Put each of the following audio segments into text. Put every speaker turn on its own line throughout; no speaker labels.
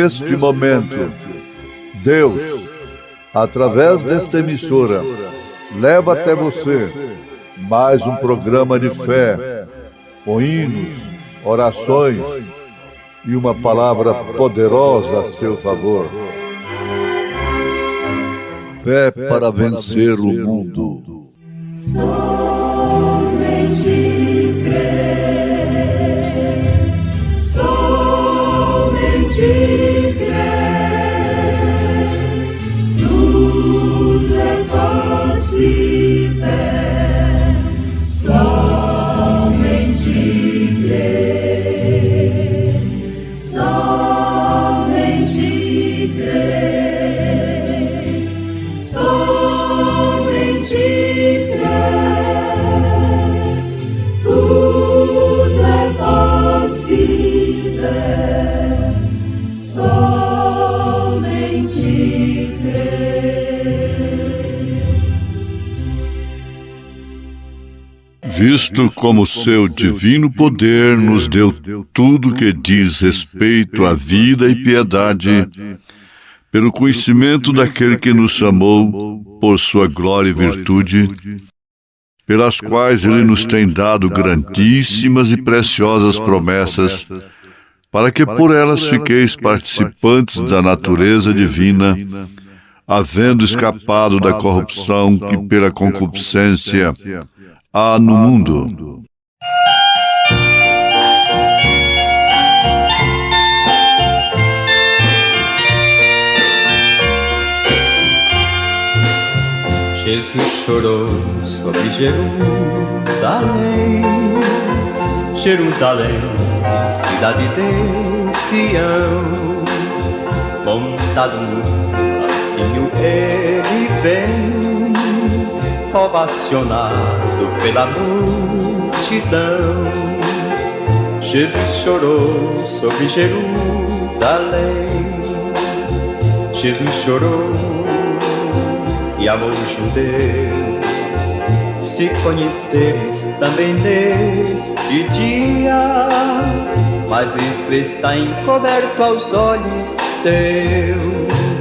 neste momento, Deus, através desta emissora, leva até você mais um programa de fé, com hinos, orações e uma palavra poderosa a seu favor. Fé para vencer o mundo.
Somente crer, somente crer, tudo é possível, somente crer, somente crer, somente crer, tudo é possível, somente crer.
Visto como seu divino poder nos deu tudo que diz respeito à vida e piedade, pelo conhecimento daquele que nos chamou por sua glória e virtude, pelas quais ele nos tem dado grandíssimas e preciosas promessas, para que por elas fiqueis participantes da natureza divina, havendo escapado da corrupção que pela concupiscência há no mundo.
Jesus chorou sobre Jerusalém, Jerusalém, cidade de Sião. Montado no ancinho ele vem, ovacionado pela multidão. Jesus chorou sobre Jerusalém, Jesus chorou e amou os judeus. Se conheceres também neste dia, mas isto está encoberto aos olhos teus.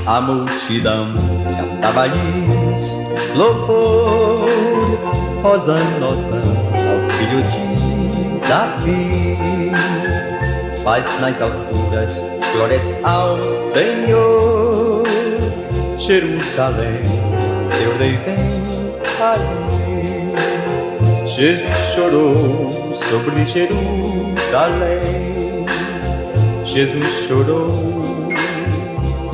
A multidão cantava-lhes louvor, Hosana, Hosana ao filho de Davi. Paz nas alturas, glórias ao Senhor. Jerusalém, teu rei vem ali. Jesus chorou sobre Jerusalém, Jesus chorou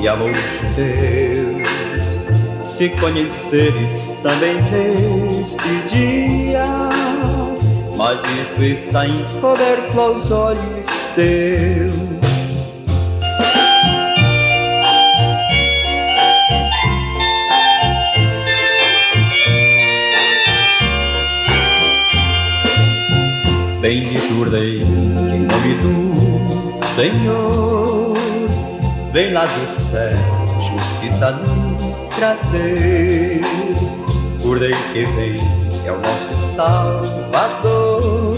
e amou os judeus. Se conheceres também neste dia, mas isto está encoberto aos olhos teus. Bendito o Rei em nome do Senhor, vem lá do céu justiça nos trazer. O Rei que vem é o nosso Salvador,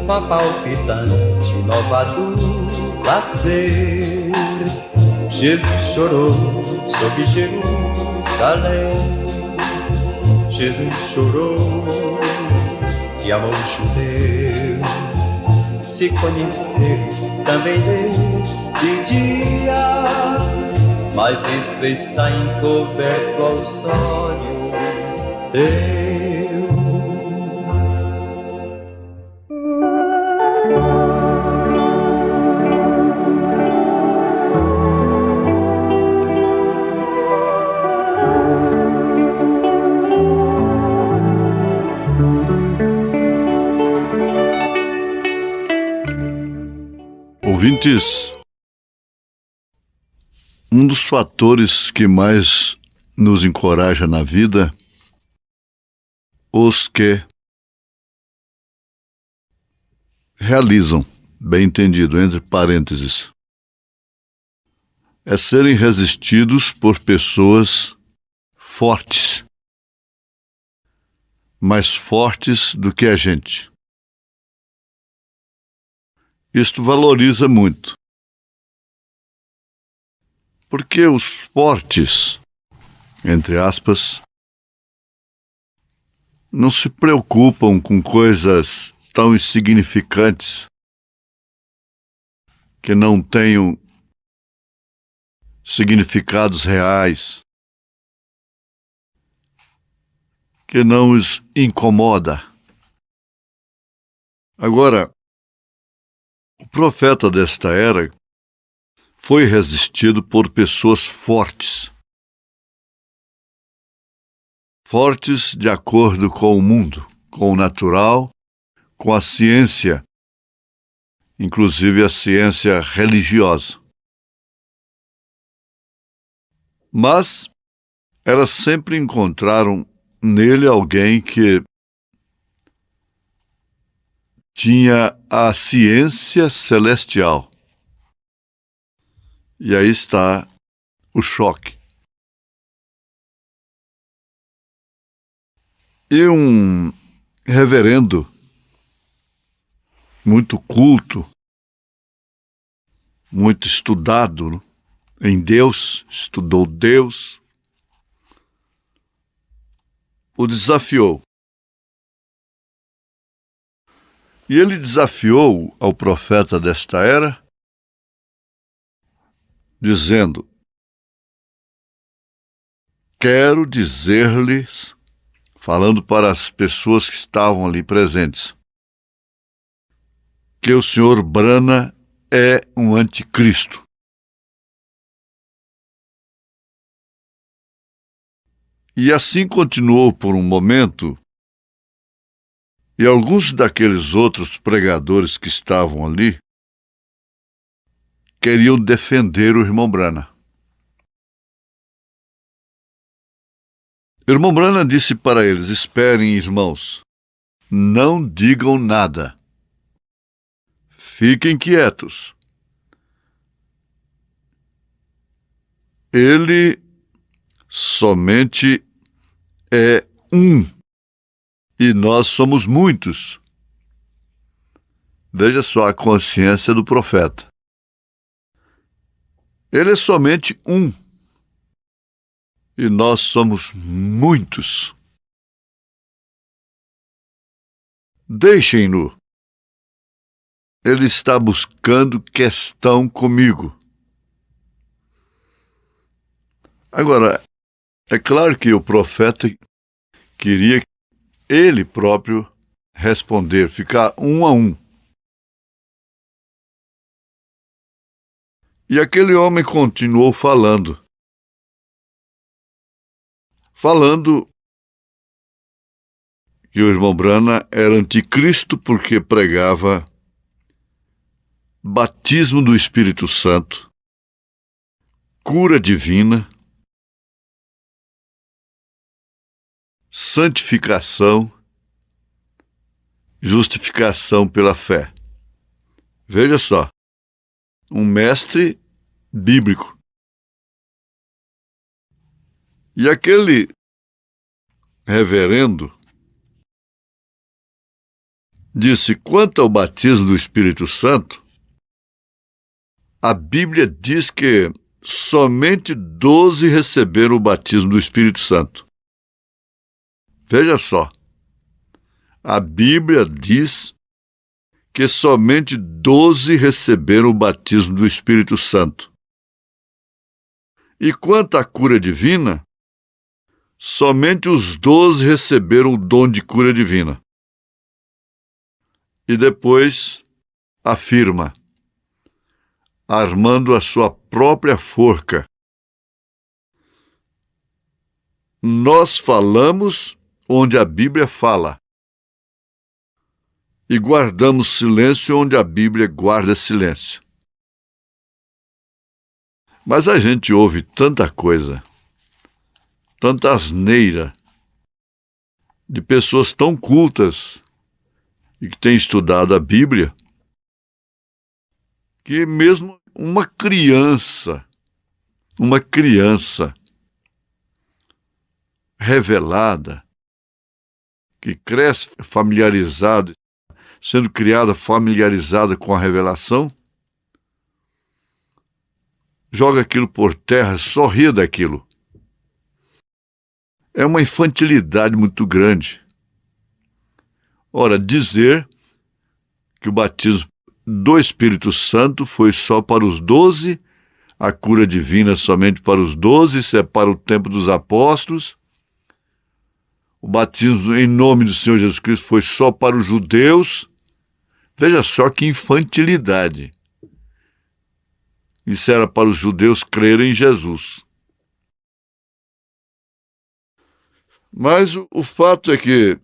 com a palpitante nova do prazer. Jesus chorou sobre Jerusalém, Jesus chorou e amou os judeus. Se conheceres também neste dia, mas isto está encoberto aos olhos teus.
Ouvintes, um dos fatores que mais nos encoraja na vida, os que realizam, bem entendido, entre parênteses, é serem resistidos por pessoas fortes, mais fortes do que a gente. Isto valoriza muito, porque os fortes, entre aspas, não se preocupam com coisas tão insignificantes que não tenham significados reais, que não os incomoda. Agora, o profeta desta era foi resistido por pessoas fortes. Fortes de acordo com o mundo, com o natural, com a ciência, inclusive a ciência religiosa. Mas elas sempre encontraram nele alguém que tinha a ciência celestial. E aí está o choque. E um reverendo muito culto, muito estudado em Deus, estudou Deus, o desafiou. E ele desafiou ao profeta desta era, dizendo: quero dizer-lhes, falando para as pessoas que estavam ali presentes, que o senhor Brana é um anticristo. E assim continuou por um momento, e alguns daqueles outros pregadores que estavam ali queriam defender o irmão Brana. O irmão Brana disse para eles: esperem, irmãos, não digam nada. Fiquem quietos. Ele somente é um, e nós somos muitos. Veja só a consciência do profeta. Ele é somente um, e nós somos muitos. Deixem-no. Ele está buscando questão comigo. Agora, é claro que o profeta queria ele próprio responder, ficar um a um. E aquele homem continuou falando que o irmão Brana era anticristo porque pregava batismo do Espírito Santo, cura divina, santificação, justificação pela fé. Veja só, um mestre bíblico. E aquele reverendo disse: quanto ao batismo do Espírito Santo, a Bíblia diz que somente 12 receberam o batismo do Espírito Santo. Veja só, a Bíblia diz que somente 12 receberam o batismo do Espírito Santo. E quanto à cura divina, somente os 12 receberam o dom de cura divina. E depois afirma, armando a sua própria forca: nós falamos onde a Bíblia fala e guardamos silêncio onde a Bíblia guarda silêncio. Mas a gente ouve tanta coisa, tanta asneira, de pessoas tão cultas e que têm estudado a Bíblia, que mesmo uma criança revelada, que cresce familiarizada, sendo criada familiarizada com a revelação, joga aquilo por terra, sorria daquilo. É uma infantilidade muito grande. Ora, dizer que o batismo do Espírito Santo foi só para os 12, a cura divina somente para os 12, isso é para o tempo dos apóstolos. O batismo em nome do Senhor Jesus Cristo foi só para os judeus. Veja só que infantilidade. Isso era para os judeus crerem em Jesus. Mas o fato é que,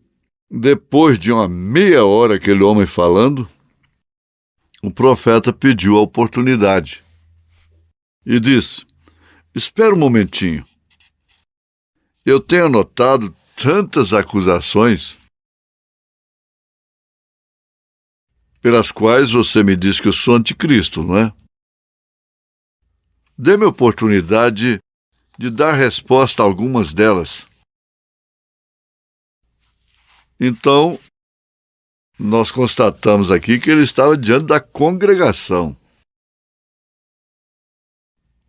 depois de uma meia hora aquele homem falando, o profeta pediu a oportunidade e disse: espera um momentinho. Eu tenho anotado tantas acusações pelas quais você me diz que eu sou anticristo, não é? Dê-me a oportunidade de dar resposta a algumas delas. Então, nós constatamos aqui que ele estava diante da congregação.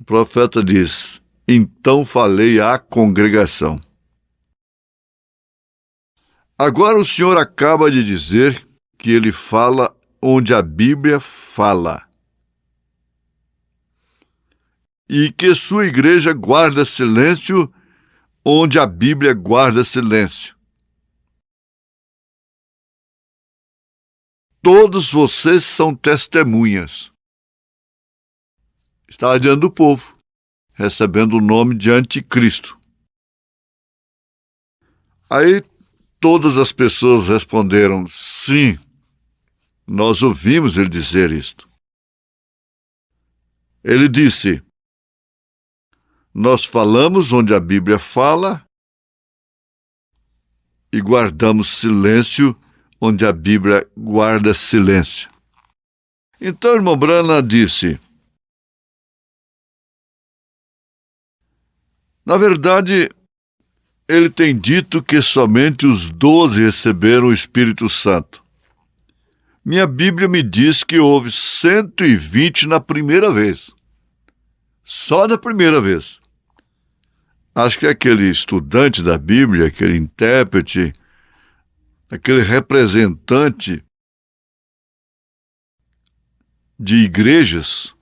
O profeta diz: então falei à congregação. Agora o Senhor acaba de dizer que ele fala onde a Bíblia fala. E que sua igreja guarda silêncio onde a Bíblia guarda silêncio. Todos vocês são testemunhas. Estava diante do povo, recebendo o nome de anticristo. Aí todas as pessoas responderam: sim, nós ouvimos ele dizer isto. Ele disse: nós falamos onde a Bíblia fala e guardamos silêncio onde a Bíblia guarda silêncio. Então, o irmão Branham disse: na verdade, ele tem dito que somente os 12 receberam o Espírito Santo. Minha Bíblia me diz que houve 120 na primeira vez. Só na primeira vez. Acho que aquele estudante da Bíblia, aquele intérprete, aquele representante de igrejas,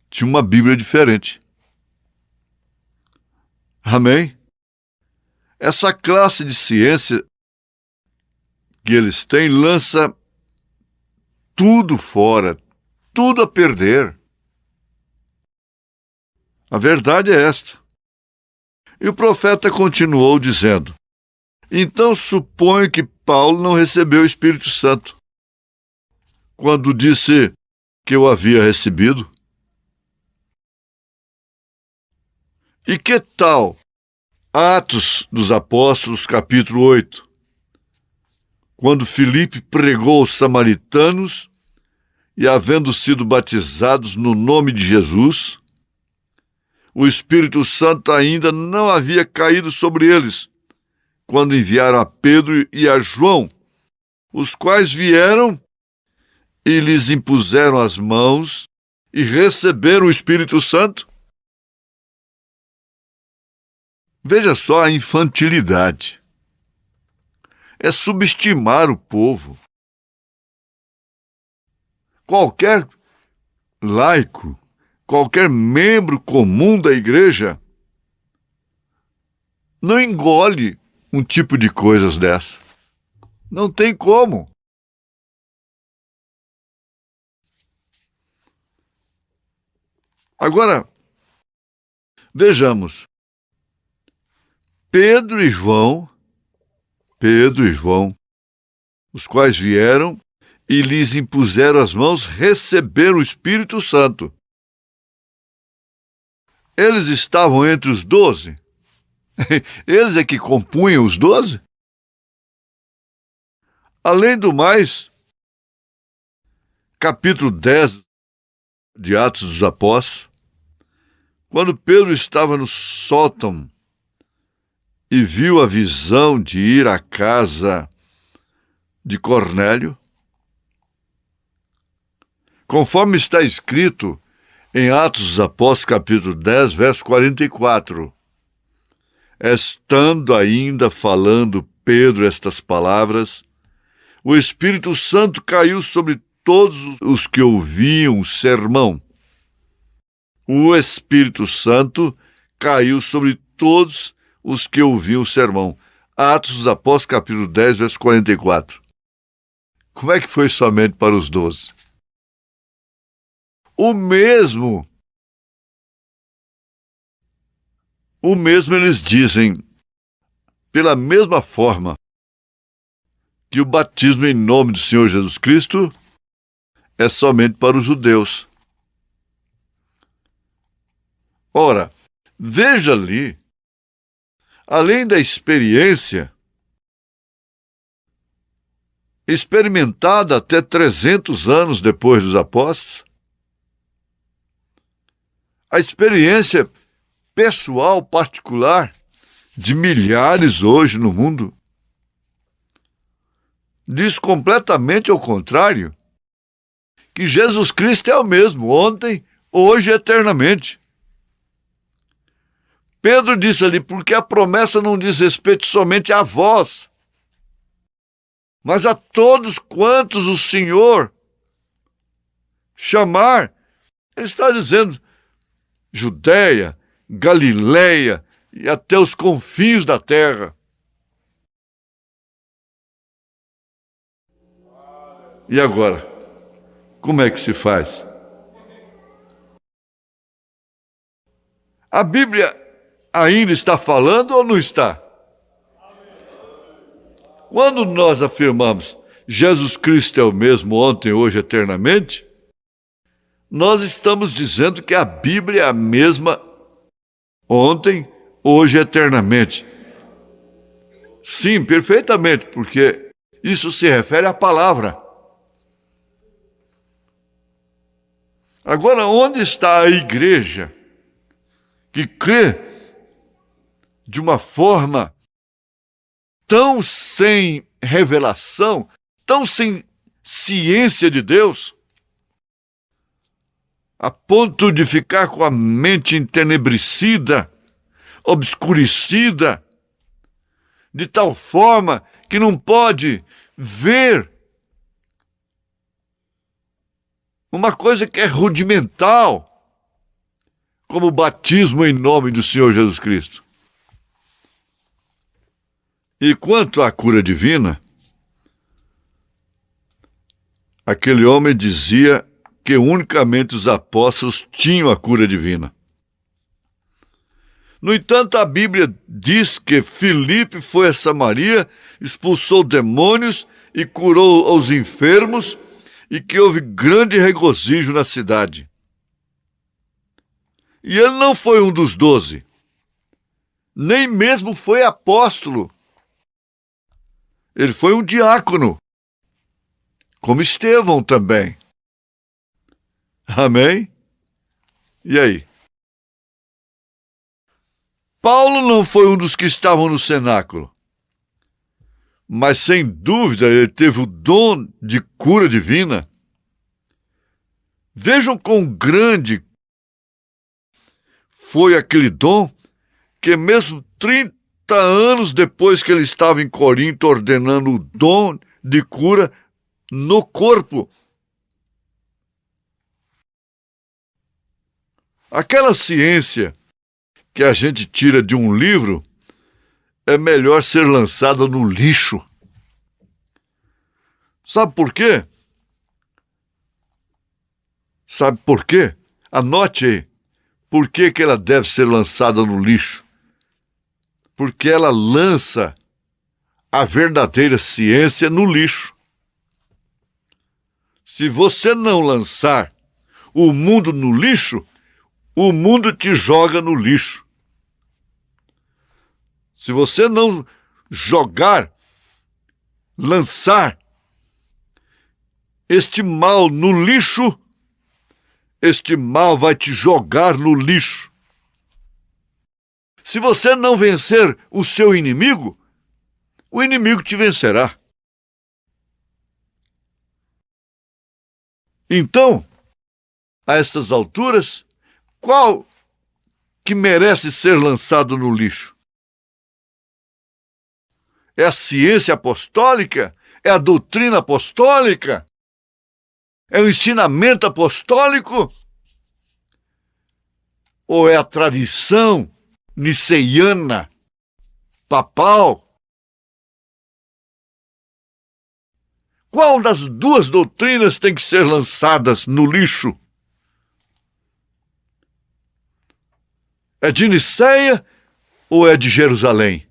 tinha uma Bíblia diferente. Amém? Essa classe de ciência que eles têm lança tudo fora, tudo a perder. A verdade é esta. E o profeta continuou dizendo: então suponho que Paulo não recebeu o Espírito Santo quando disse que o havia recebido. E que tal Atos dos Apóstolos, capítulo 8, quando Filipe pregou aos samaritanos e, havendo sido batizados no nome de Jesus, o Espírito Santo ainda não havia caído sobre eles, quando enviaram a Pedro e a João, os quais vieram e lhes impuseram as mãos e receberam o Espírito Santo? Veja só a infantilidade. É subestimar o povo. Qualquer laico, qualquer membro comum da igreja não engole um tipo de coisas dessa. Não tem como. Agora, vejamos. Pedro e João, os quais vieram e lhes impuseram as mãos, receberam o Espírito Santo. Eles estavam entre os 12? Eles é que compunham os 12? Além do mais, capítulo 10 de Atos dos Apóstolos, quando Pedro estava no sótão e viu a visão de ir à casa de Cornélio, conforme está escrito em Atos dos Apóstolos, capítulo 10, verso 44. Estando ainda falando Pedro estas palavras, o Espírito Santo caiu sobre todos os que ouviam o sermão. O Espírito Santo caiu sobre todos os que ouviam o sermão. Atos dos Apóstolos, capítulo 10, verso 44. Como é que foi somente para os 12? O mesmo eles dizem, pela mesma forma que o batismo em nome do Senhor Jesus Cristo é somente para os judeus. Ora, veja ali, além da experiência experimentada até 300 anos depois dos apóstolos, a experiência pessoal, particular, de milhares hoje no mundo, diz completamente ao contrário, que Jesus Cristo é o mesmo, ontem, hoje e eternamente. Pedro disse ali, porque a promessa não diz respeito somente a vós, mas a todos quantos o Senhor chamar. Ele está dizendo, Judeia, Galileia e até os confins da terra. E agora, como é que se faz? A Bíblia ainda está falando ou não está? Quando nós afirmamos Jesus Cristo é o mesmo ontem, hoje, eternamente, nós estamos dizendo que a Bíblia é a mesma ontem, hoje e eternamente. Sim, perfeitamente, porque isso se refere à palavra. Agora, onde está a igreja que crê de uma forma tão sem revelação, tão sem ciência de Deus, a ponto de ficar com a mente entenebrecida, obscurecida, de tal forma que não pode ver uma coisa que é rudimental, como o batismo em nome do Senhor Jesus Cristo. E quanto à cura divina, aquele homem dizia que unicamente os apóstolos tinham a cura divina. No entanto, a Bíblia diz que Filipe foi a Samaria, expulsou demônios e curou os enfermos, e que houve grande regozijo na cidade. E ele não foi um dos 12, nem mesmo foi apóstolo. Ele foi um diácono, como Estevão também. Amém? E aí? Paulo não foi um dos que estavam no cenáculo, mas sem dúvida ele teve o dom de cura divina. Vejam quão grande foi aquele dom que mesmo 30 anos depois que ele estava em Corinto ordenando o dom de cura no corpo, aquela ciência que a gente tira de um livro é melhor ser lançada no lixo. Sabe por quê? Sabe por quê? Anote aí. Por que ela deve ser lançada no lixo? Porque ela lança a verdadeira ciência no lixo. Se você não lançar o mundo no lixo, o mundo te joga no lixo. Se você não lançar este mal no lixo, este mal vai te jogar no lixo. Se você não vencer o seu inimigo, o inimigo te vencerá. Então, a estas alturas, qual que merece ser lançado no lixo? É a ciência apostólica? É a doutrina apostólica? É o ensinamento apostólico? Ou é a tradição niceiana, papal? Qual das duas doutrinas tem que ser lançadas no lixo? É de Niceia ou é de Jerusalém?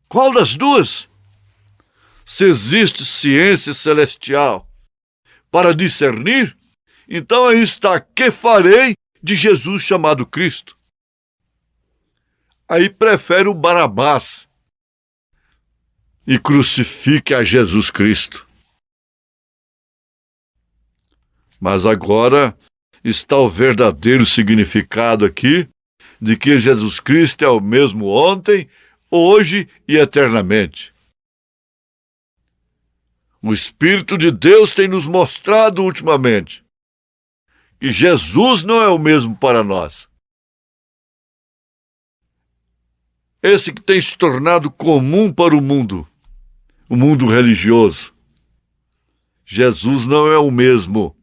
Qual das duas? Se existe ciência celestial para discernir, então aí está: que farei de Jesus chamado Cristo? Aí prefere o Barabás e crucifique a Jesus Cristo. Mas agora está o verdadeiro significado aqui de que Jesus Cristo é o mesmo ontem, hoje e eternamente. O Espírito de Deus tem nos mostrado ultimamente que Jesus não é o mesmo para nós. Esse que tem se tornado comum para o mundo religioso. Jesus não é o mesmo.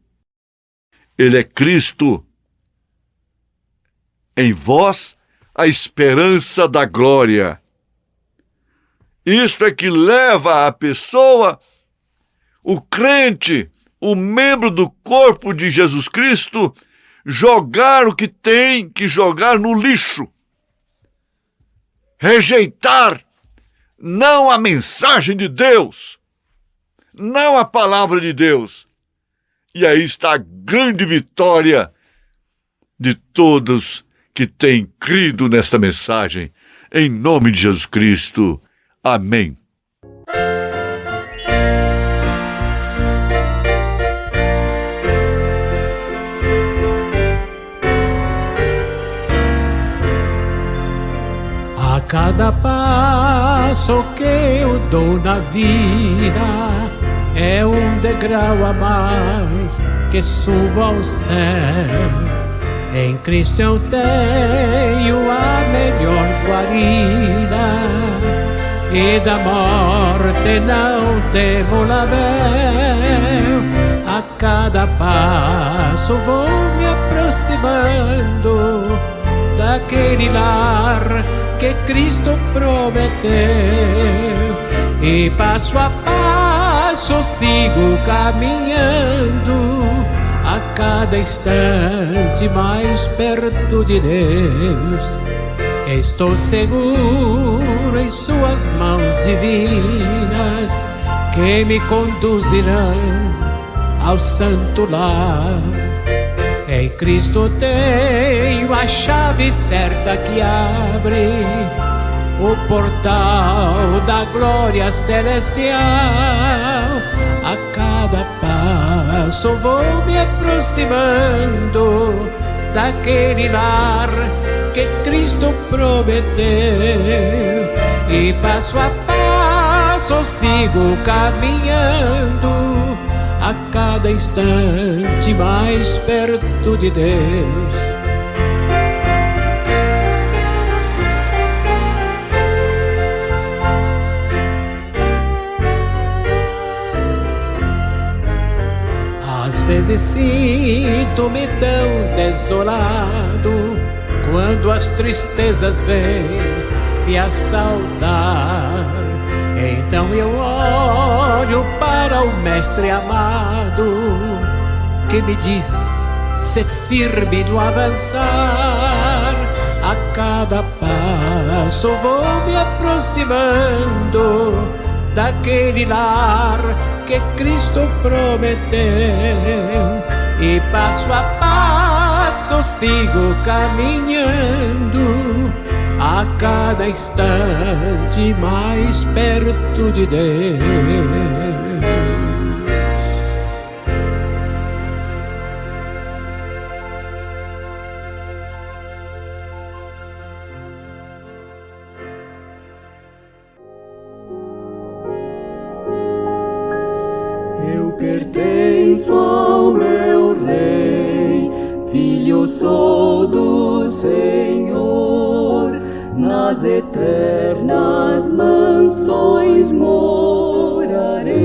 Ele é Cristo. Em vós, a esperança da glória. Isto é que leva a pessoa, o crente, o membro do corpo de Jesus Cristo, jogar o que tem que jogar no lixo. Rejeitar não a mensagem de Deus, não a palavra de Deus. E aí está a grande vitória de todos que têm crido nesta mensagem. Em nome de Jesus Cristo. Amém.
A cada passo que eu dou na vida é um degrau a mais que subo ao céu. Em Cristo eu tenho a melhor guarida e da morte não temo labéu. A cada passo vou me aproximando daquele lar que Cristo prometeu, e passo a passo sigo caminhando, a cada instante mais perto de Deus. Estou seguro em suas mãos divinas, que me conduzirão ao santo lar. Em Cristo tenho a chave certa que abre o portal da glória celestial. A cada passo vou me aproximando daquele lar que Cristo prometeu, e passo a passo sigo caminhando, a cada instante mais perto de Deus. Às vezes sinto-me tão desolado, quando as tristezas vêm me assaltar. Então eu olho para o Mestre amado, que me diz: ser firme no avançar. A cada passo vou me aproximando daquele lar que Cristo prometeu, e passo a passo sigo caminhando, a cada instante mais perto de Deus.
Eu pertenço ao meu Rei, filho sou do Senhor, nas eternas mansões morarei.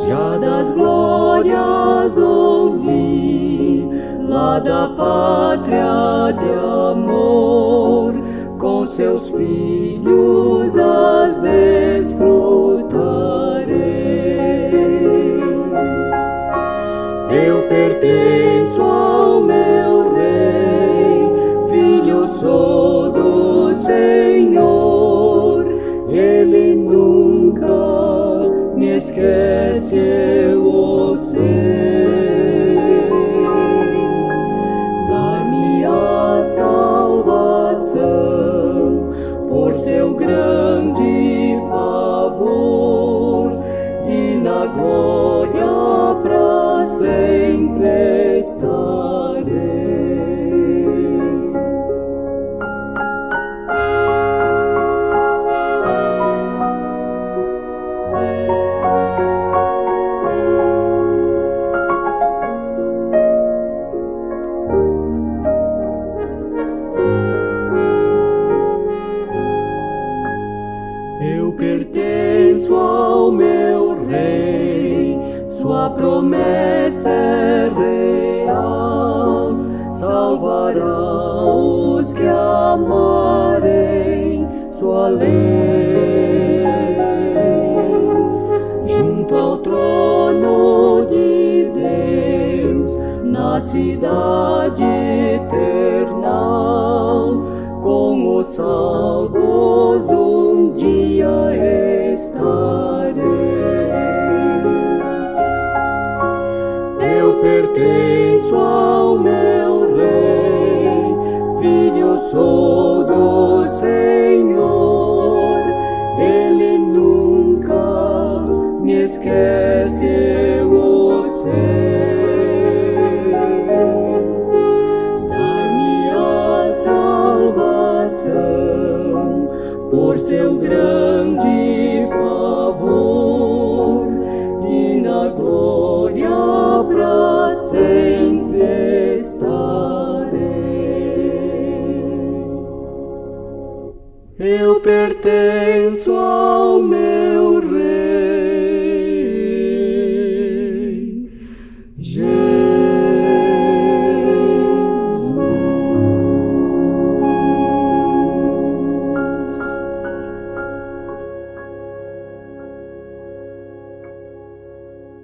Já das glórias ouvi, lá da pátria de amor, com seus filhos as desfrutarei. Eu pertenço ao meu Rei, filho sou do Senhor, Ele nunca me esquece, eu o sei. Dar-me a salvação por seu grande favor, e na glória pra sempre estarei. Eu pertenço ao meu Rei, sua promessa é real, salvará os que amarem sua lei. Junto ao trono de Deus, na cidade eternal, com os salvos um dia estarei. Eu pertenço ao meu Rei, filho sou do Senhor, Ele nunca me esquece, eu o sei. Dar-me a salvação por seu grande favor, e na glória pra sempre estarei. Eu pertenço